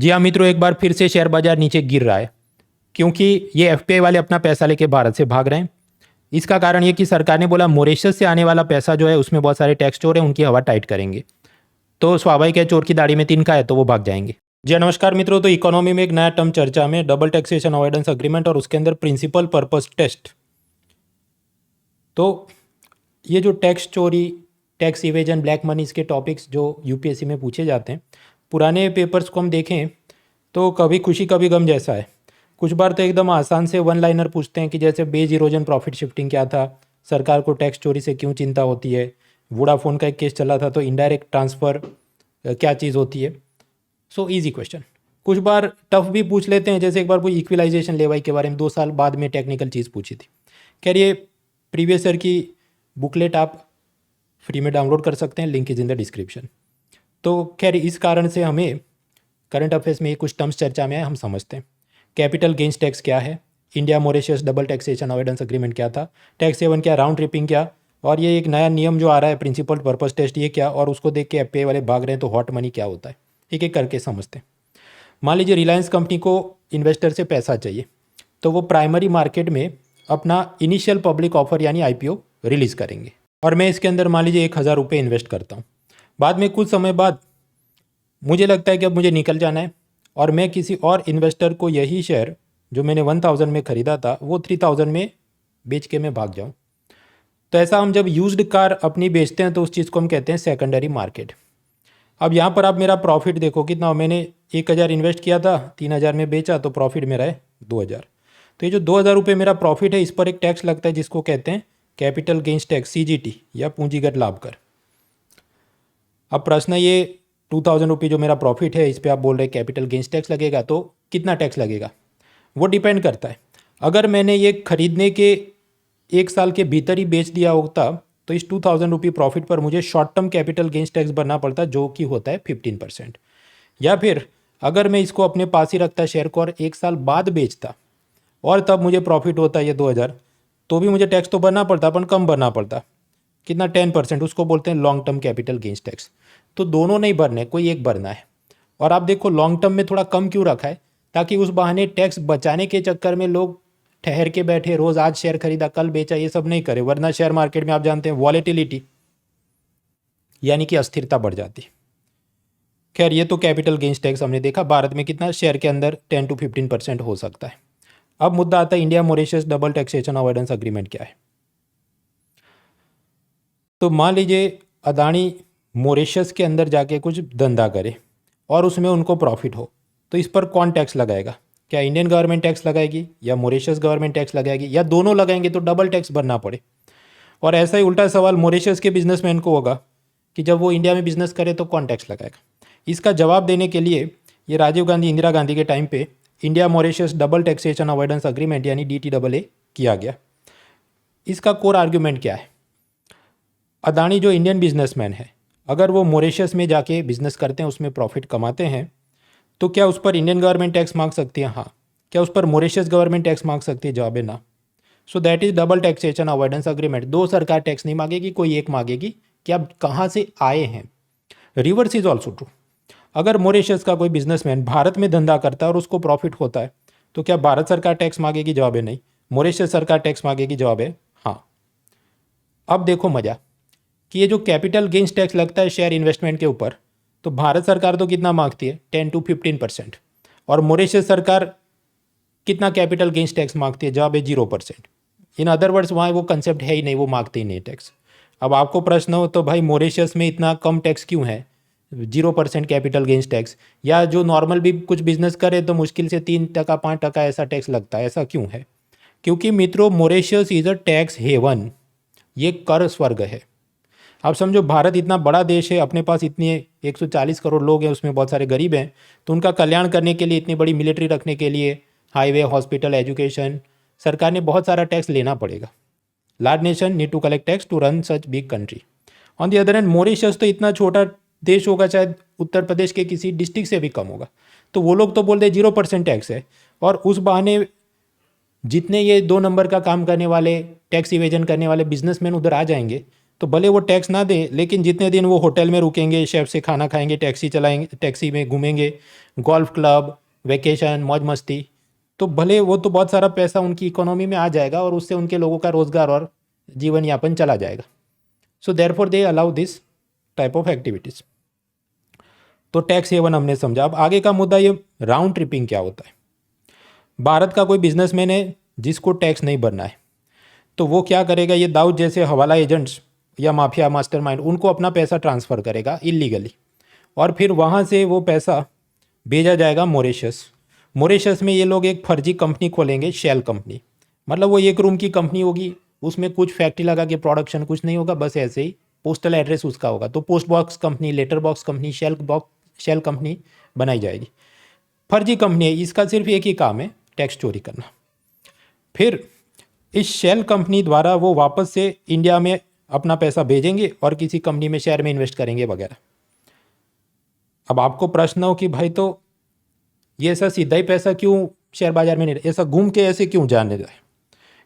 जी हाँ मित्रों, एक बार फिर से शेयर बाजार नीचे गिर रहा है क्योंकि ये एफपीआई वाले अपना पैसा लेके भारत से भाग रहे हैं। इसका कारण ये कि सरकार ने बोला मॉरिशस से आने वाला पैसा जो है उसमें बहुत सारे टैक्स चोर हैं, उनकी हवा टाइट करेंगे। तो स्वाभाविक है, चोर की दाढ़ी में तिनका है तो वो भाग जाएंगे। जी हाँ, नमस्कार मित्रों। तो इकोनॉमी में एक नया टर्म चर्चा में, डबल टैक्सेशन अवॉइडेंस अग्रीमेंट और उसके अंदर प्रिंसिपल पर्पस टेस्ट। तो ये जो टैक्स चोरी, टैक्स इवेजन, ब्लैक मनी, इसके टॉपिक्स जो यूपीएससी में पूछे जाते हैं, पुराने पेपर्स को हम देखें तो कभी खुशी कभी गम जैसा है। कुछ बार तो एकदम आसान से वन लाइनर पूछते हैं कि जैसे बेज इरोजन प्रॉफिट शिफ्टिंग क्या था, सरकार को टैक्स चोरी से क्यों चिंता होती है, वोडाफोन का एक केस चला था तो इनडायरेक्ट ट्रांसफ़र क्या चीज़ होती है। So easy question. कुछ बार टफ भी पूछ लेते हैं, जैसे एक बार कोई इक्विलाइजेशन लेवाई के बारे में 2 साल बाद में टेक्निकल चीज़ पूछी थी। खैर, ये प्रीवियस ईयर की बुकलेट आप फ्री में डाउनलोड कर सकते हैं, link is in the description. तो खैर, इस कारण से हमें करंट अफेयर्स में ये कुछ टर्म्स चर्चा में है, हम समझते हैं। कैपिटल गेंस टैक्स क्या है, India Mauritius double taxation avoidance agreement क्या था, टैक्स हेवन क्या, राउंड ट्रिपिंग क्या, और ये एक नया नियम जो आ रहा है प्रिंसिपल पर्पस टेस्ट, ये क्या, और उसको देख के एफपीआई वाले भाग रहे हैं तो हॉट मनी क्या होता है, एक एक करके समझते हैं। मान लीजिए रिलायंस कंपनी को इन्वेस्टर से पैसा चाहिए, तो वो प्राइमरी मार्केट में अपना इनिशियल पब्लिक ऑफर यानी आईपीओ रिलीज़ करेंगे, और मैं इसके अंदर मान लीजिए 1,000 रुपये इन्वेस्ट करता हूँ। बाद में कुछ समय बाद मुझे लगता है कि अब मुझे निकल जाना है, और मैं किसी और इन्वेस्टर को यही शेयर जो मैंने 1,000 में ख़रीदा था वो 3,000 में बेच के मैं भाग जाऊँ। तो ऐसा हम जब यूज्ड कार अपनी बेचते हैं तो उस चीज़ को हम कहते हैं सेकेंडरी मार्केट। अब यहाँ पर आप मेरा प्रॉफिट देखो कितना, मैंने 1,000 इन्वेस्ट किया था, 3,000 में बेचा तो प्रॉफिट मेरा है 2,000। तो ये जो 2,000 रुपये मेरा प्रॉफिट है, इस पर एक टैक्स लगता है जिसको कहते हैं कैपिटल गेंस टैक्स, सीजीटी, या पूंजीगत लाभ कर। अब प्रश्न ये 2,000 रुपये जो मेरा प्रॉफिट है, इस पर आप बोल रहे कैपिटल गेंस टैक्स लगेगा, तो कितना टैक्स लगेगा वो डिपेंड करता है। अगर मैंने ये खरीदने के 1 साल के भीतर ही बेच दिया होता तो इस 2,000 रुपये प्रॉफिट पर मुझे short term capital gains tax भरना पड़ता, जो कि होता है 15%। या फिर अगर मैं इसको अपने पास ही रखता शेयर को और 1 साल बाद बेचता और तब मुझे प्रॉफिट होता ये 2,000, तो भी मुझे टैक्स तो भरना पड़ता, अपन कम भरना पड़ता, कितना, 10%, उसको बोलते हैं long term capital gains tax. तो दोनों नहीं भरने, कोई एक भरना है। और आप देखो लॉन्ग टर्म में थोड़ा कम क्यों रखा है, ताकि उस बहाने टैक्स बचाने के चक्कर में लोग ठहर के बैठे, रोज आज शेयर खरीदा कल बेचा, ये सब नहीं करे, वरना शेयर मार्केट में आप जानते हैं वॉलेटिलिटी यानी कि अस्थिरता बढ़ जाती। खैर, ये तो कैपिटल गेंस टैक्स हमने देखा भारत में कितना शेयर के अंदर 10 to 15% हो सकता है। अब मुद्दा आता है India Mauritius double taxation avoidance agreement क्या है। तो मान लीजिए अदानी मॉरिशस के अंदर जाके कुछ धंधा करे और उसमें उनको प्रॉफिट हो, तो इस पर कौन टैक्स लगाएगा? क्या इंडियन गवर्नमेंट टैक्स लगाएगी या मॉरिशस गवर्नमेंट टैक्स लगाएगी, या दोनों लगाएंगे तो डबल टैक्स भरना पड़े? और ऐसा ही उल्टा सवाल मॉरिशस के बिजनेसमैन को होगा कि जब वो इंडिया में बिजनेस करे तो कौन टैक्स लगाएगा? इसका जवाब देने के लिए ये राजीव गांधी, इंदिरा गांधी के टाइम पे India Mauritius double taxation avoidance agreement यानी DTAA किया गया। इसका कोर आर्ग्यूमेंट क्या है? अदानी जो इंडियन बिजनेसमैन है, अगर वो मॉरिशस में जाके बिजनेस करते हैं, उसमें प्रॉफिट कमाते हैं, तो क्या उस पर इंडियन गवर्नमेंट टैक्स मांग सकती है? हाँ। क्या उस पर मॉरिशस गवर्नमेंट टैक्स मांग सकती है? जवाब है ना। सो that is double taxation avoidance agreement. दो सरकार टैक्स नहीं मांगेगी, कोई एक मांगेगी कि आप कहाँ से आए हैं। Reverse is also true. अगर मॉरिशस का कोई बिजनेसमैन भारत में धंधा करता है और उसको प्रॉफिट होता है, तो क्या भारत सरकार टैक्स मांगेगी? जवाब है नहीं। मॉरिशस सरकार टैक्स मांगेगी? जवाब है हाँ। अब देखो मजा कि ये जो कैपिटल गेंस टैक्स लगता है शेयर इन्वेस्टमेंट के ऊपर, तो भारत सरकार तो कितना मांगती है? 10 to 15%। और मॉरिशस सरकार कितना कैपिटल गेंस टैक्स मांगती है? जवाब है 0%। इन अदर वर्ड्स वहाँ वो कंसेप्ट है ही नहीं, वो मांगते ही नहीं टैक्स। अब आपको प्रश्न हो तो भाई मॉरिशस में इतना कम टैक्स क्यों है, 0% कैपिटल गेंस टैक्स, या जो नॉर्मल भी कुछ बिजनेस करे तो मुश्किल से 3% 5% ऐसा टैक्स लगता है, ऐसा क्यों है? क्योंकि मित्रों Mauritius is a tax haven, ये कर स्वर्ग है। आप समझो भारत इतना बड़ा देश है, अपने पास इतने 140 करोड़ लोग हैं, उसमें बहुत सारे गरीब हैं, तो उनका कल्याण करने के लिए, इतनी बड़ी मिलिट्री रखने के लिए, हाईवे, हॉस्पिटल, एजुकेशन, सरकार ने बहुत सारा टैक्स लेना पड़ेगा। Large nation need to collect tax to run such big country. On the other hand Mauritius तो इतना छोटा देश होगा, शायद उत्तर प्रदेश के किसी डिस्ट्रिक्ट से भी कम होगा, तो वो लोग तो बोल रहे 0% टैक्स है, और उस बहाने जितने ये 2 नंबर का काम करने वाले, टैक्स इवेजन करने वाले बिजनेसमैन उधर आ जाएंगे, तो भले वो टैक्स ना दे, लेकिन जितने दिन वो होटल में रुकेंगे, शेफ से खाना खाएंगे, टैक्सी चलाएंगे, टैक्सी में घूमेंगे, गोल्फ क्लब, वेकेशन, मौज मस्ती, तो भले वो तो बहुत सारा पैसा उनकी इकोनॉमी में आ जाएगा और उससे उनके लोगों का रोजगार और जीवन यापन चला जाएगा। So therefore they allow this type of activities. तो टैक्स हेवन हमने समझा। अब आगे का मुद्दा ये राउंड ट्रिपिंग क्या होता है। भारत का कोई बिजनेसमैन है जिसको टैक्स नहीं भरना है, तो वो क्या करेगा, ये दाऊद जैसे हवाला एजेंट्स या माफिया मास्टरमाइंड उनको अपना पैसा ट्रांसफ़र करेगा इलीगली, और फिर वहाँ से वो पैसा भेजा जाएगा मॉरिशस। मॉरिशस में ये लोग एक फर्जी कंपनी खोलेंगे, शेल कंपनी, मतलब वो एक रूम की कंपनी होगी, उसमें कुछ फैक्ट्री लगा के प्रोडक्शन कुछ नहीं होगा, बस ऐसे ही पोस्टल एड्रेस उसका होगा, तो post box company, letter box company, shell company बनाई जाएगी। फर्जी कंपनी है, इसका सिर्फ एक ही काम है, टैक्स चोरी करना। फिर इस शेल कंपनी द्वारा वो वापस से इंडिया में अपना पैसा भेजेंगे और किसी कंपनी में शेयर में इन्वेस्ट करेंगे वगैरह। अब आपको प्रश्न हो कि भाई तो ये ऐसा सीधा ही पैसा क्यों शेयर बाजार में नहीं, ऐसा घूम के ऐसे क्यों जाने जाए?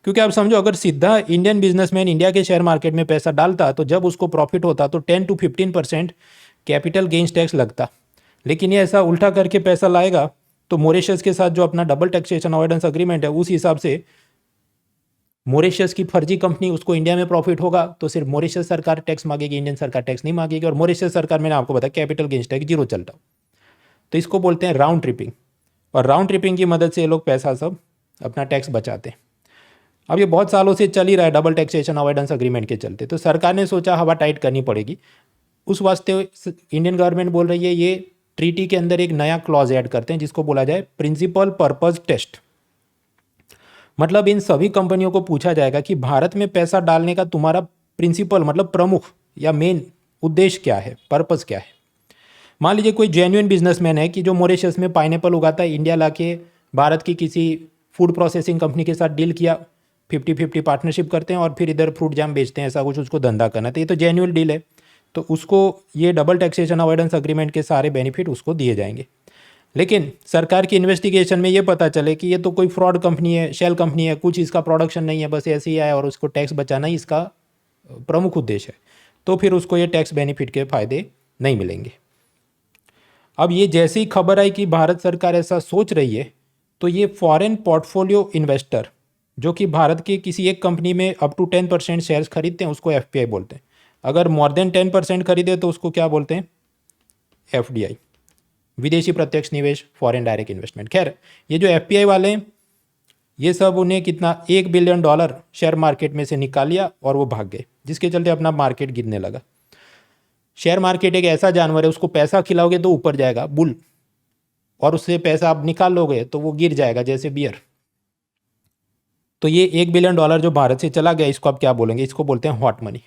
क्योंकि आप समझो, अगर सीधा इंडियन बिजनेसमैन इंडिया के शेयर मार्केट में पैसा डालता तो जब उसको प्रॉफिट होता तो 10 to 15% कैपिटल गेन्स टैक्स लगता। लेकिन ये ऐसा उल्टा करके पैसा लाएगा तो मॉरिशस के साथ जो अपना डबल टैक्सेशन अवॉइडेंस अग्रीमेंट है, उस हिसाब से मॉरिशस की फर्जी कंपनी, उसको इंडिया में प्रॉफिट होगा तो सिर्फ मॉरिशस सरकार टैक्स मांगेगी, इंडियन सरकार टैक्स नहीं मांगेगी। और मॉरिशस सरकार, मैंने आपको बताया, कैपिटल गेन्स टैक्स जीरो चल रहा। तो इसको बोलते हैं राउंड ट्रिपिंग, और राउंड ट्रिपिंग की मदद से ये लोग पैसा सब अपना टैक्स बचाते हैं। अब ये बहुत सालों से चल ही रहा है डबल टैक्सेशन अवॉइडेंस अग्रीमेंट के चलते, तो सरकार ने सोचा हवा टाइट करनी पड़ेगी। उस वास्ते इंडियन गवर्नमेंट बोल रही है ये ट्रीटी के अंदर एक नया क्लॉज ऐड करते हैं जिसको बोला जाए प्रिंसिपल पर्पस टेस्ट। मतलब इन सभी कंपनियों को पूछा जाएगा कि भारत में पैसा डालने का तुम्हारा प्रिंसिपल, मतलब प्रमुख या मेन उद्देश्य क्या है, पर्पस क्या है। मान लीजिए कोई जेन्युइन बिजनेसमैन है कि जो मॉरिशस में पाइनएप्पल उगाता है, इंडिया लाके भारत की किसी फूड प्रोसेसिंग कंपनी के साथ डील किया, 50-50 पार्टनरशिप करते हैं और फिर इधर फ्रूट जाम बेचते हैं, ऐसा कुछ उसको धंधा करना, तो ये तो जेन्युइन डील है, तो उसको ये डबल टैक्सेशन अवॉइडेंस अग्रीमेंट के सारे बेनिफिट उसको दिए जाएंगे। लेकिन सरकार की इन्वेस्टिगेशन में ये पता चले कि ये तो कोई फ्रॉड कंपनी है, शेल कंपनी है, कुछ इसका प्रोडक्शन नहीं है, बस ऐसे ही आया और उसको टैक्स बचाना ही इसका प्रमुख उद्देश्य है, तो फिर उसको ये टैक्स बेनिफिट के फायदे नहीं मिलेंगे। अब ये जैसे ही खबर आई कि भारत सरकार ऐसा सोच रही है, तो ये फॉरेन पोर्टफोलियो इन्वेस्टर जो कि भारत की किसी एक कंपनी में अप टू 10% शेयर्स खरीदते हैं उसको FPI बोलते हैं। अगर मोर देन 10% खरीदे तो उसको क्या बोलते हैं, FDI, विदेशी प्रत्यक्ष निवेश, फॉरेन डायरेक्ट इन्वेस्टमेंट। खैर, ये जो FPI वाले हैं ये सब उन्हें कितना $1 बिलियन शेयर मार्केट में से निकाल लिया और वो भाग गए, जिसके चलते अपना मार्केट गिरने लगा। शेयर मार्केट एक ऐसा जानवर है, उसको पैसा खिलाओगे तो ऊपर जाएगा, बुल, और उससे पैसा आप निकाल लोगे तो वो गिर जाएगा जैसे बियर। तो ये $1 बिलियन जो भारत से चला गया, इसको आप क्या बोलेंगे, इसको बोलते हैं हॉट मनी।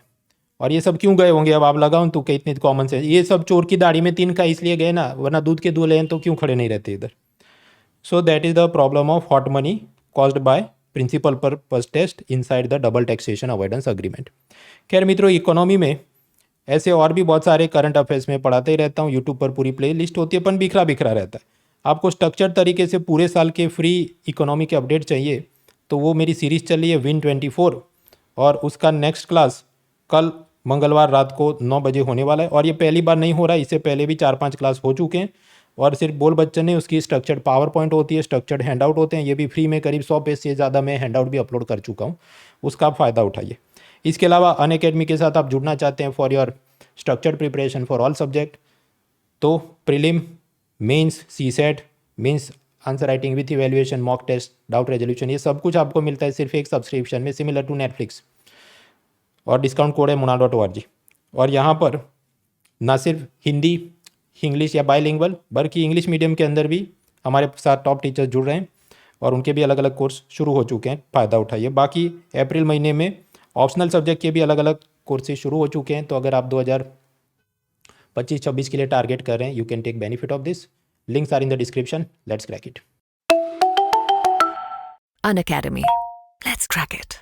और ये सब क्यों गए होंगे, अब आप लगाओ तो कितने कॉमन से, ये सब चोर की दाढ़ी में तिनका इसलिए गए ना, वरना दूध के दूल्हे हैं तो क्यों खड़े नहीं रहते इधर। So that is the problem of hot money caused by principal purpose test inside the double taxation avoidance agreement. खैर मित्रों, इकोनॉमी में ऐसे और भी बहुत सारे करंट अफेयर्स में पढ़ाते ही रहता हूँ, यूट्यूब पर पूरी प्ले लिस्ट होती है, पर बिखरा बिखरा रहता है। आपको स्ट्रक्चर तरीके से पूरे साल के फ्री इकोनॉमी के अपडेट चाहिए तो वो मेरी सीरीज़ चल रही है विन 24, और उसका नेक्स्ट क्लास कल मंगलवार रात को 9 बजे होने वाला है। और ये पहली बार नहीं हो रहा है, इससे पहले भी 4-5 क्लास हो चुके हैं। और सिर्फ बोल बच्चन ने उसकी स्ट्रक्चर्ड पावर पॉइंट होती है, स्ट्रक्चर्ड हैंडआउट होते हैं, ये भी फ्री में करीब 100 पेज से ज़्यादा मैं हैंडआउट भी अपलोड कर चुका हूँ, उसका आप फ़ायदा उठाइए। इसके अलावा अनअकैडमी के साथ आप जुड़ना चाहते हैं for your structured preparation for all subject, तो prelim, mains, CSET, mains answer writing with evaluation, mock test, doubt resolution, ये सब कुछ आपको मिलता है सिर्फ एक सब्सक्रिप्शन में, सिमिलर टू नेटफ्लिक्स, और डिस्काउंट कोड है muna.org। और यहाँ पर ना सिर्फ हिंदी, इंग्लिश या बाइलिंगुअल, बल्कि इंग्लिश मीडियम के अंदर भी हमारे साथ टॉप टीचर्स जुड़ रहे हैं और उनके भी अलग अलग कोर्स शुरू हो चुके हैं, फ़ायदा उठाइए। बाकी अप्रैल महीने में ऑप्शनल सब्जेक्ट के भी अलग अलग कोर्सेज शुरू हो चुके हैं, तो अगर आप 2025-26 के लिए टारगेट कर रहे हैं, you can take benefit of this. Links are in the description, let's crack it. Unacademy. Let's crack it.